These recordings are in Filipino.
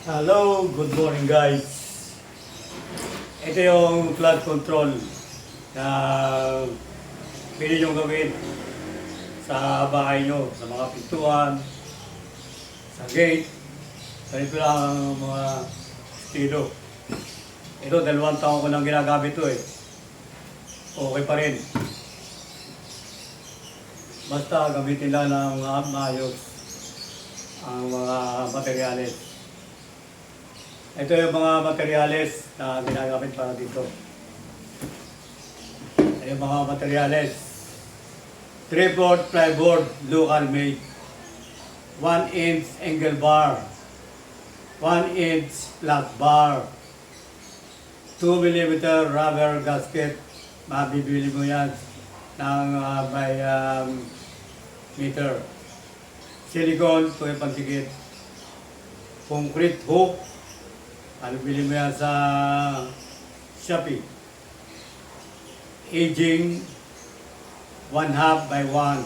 Hello, good morning guys. Ito yung flood control na pwede nyo gawin sa bahay nyo, sa mga pintuan, sa gate. Ganito lang ang mga estilo. Ito, 2 taon ko nang ginagamit ito eh. Okay pa rin. Basta gamitin lang ng maayos ang mga materyales. Ito yung mga materyales na ginagamit para dito. Ito yung mga materyales. 3/4 plyboard, local made. 1-inch angle bar. 1-inch flat bar. 2mm rubber gasket. Mabibili mo yan ng by meter. Silicone, ito yung pagdikit. Concrete hook. Bili mo yan sa Shopee. Aging 1/2 by 1.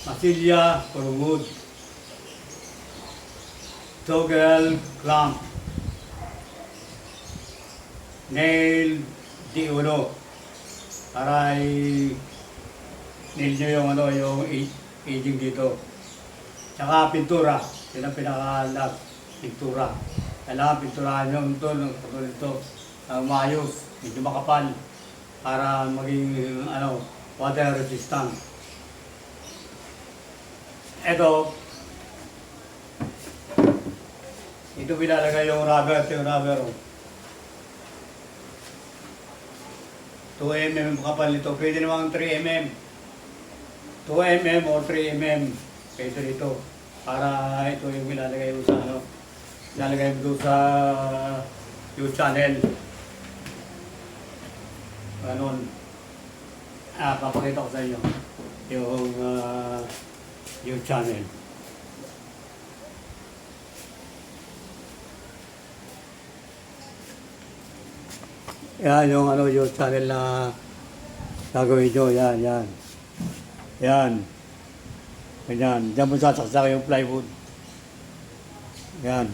Masilya for wood. Toggle clamp. Nail D1. Para nail nyo yung yung aging dito. Tsaka pintura. Yun ang pinaka-last. Pintura. Kailangan pinturahan nyo ito ng katulad ito maayos, medyo makapal para maging water resistant. Ito pinalagay yung rubber, 2mm kapal nito, pwede namang 3mm 2mm o 3mm pwede dito para ito yung pinalagay yung sa lalagay mo doon sa YouTube channel. Ganon. Papakita ko sa inyo yung YouTube channel. Yan yung YouTube channel na gagawin nyo. Yan. Ganyan. Diyan mo sasaksak yung plywood. Yan.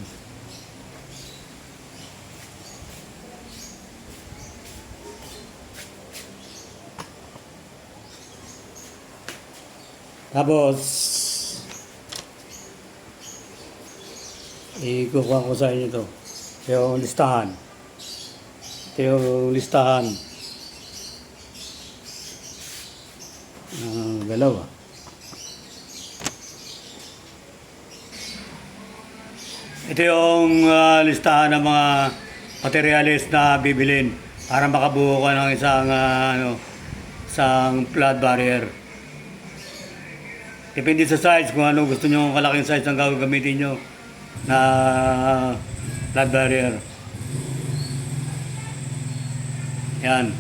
Tapos, ikukuha ko sa inyo ito. Ito yung listahan. Dalawa. Ito yung listahan ng mga materyales na bibilin para makabuo ka ng isang flood barrier. Depende sa size, kung ano gusto nyo kalaking size ang gagamitin nyo na flood barrier. Yan.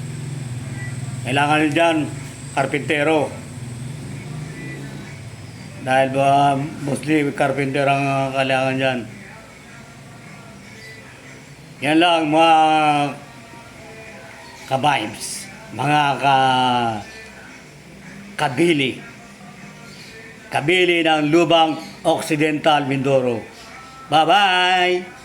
Kailangan nyo dyan, karpintero. Dahil mostly carpenter ang kailangan dyan. Yan lang mga ka-vibes, mga kabili ng Lubang Occidental, Mindoro. Bye-bye!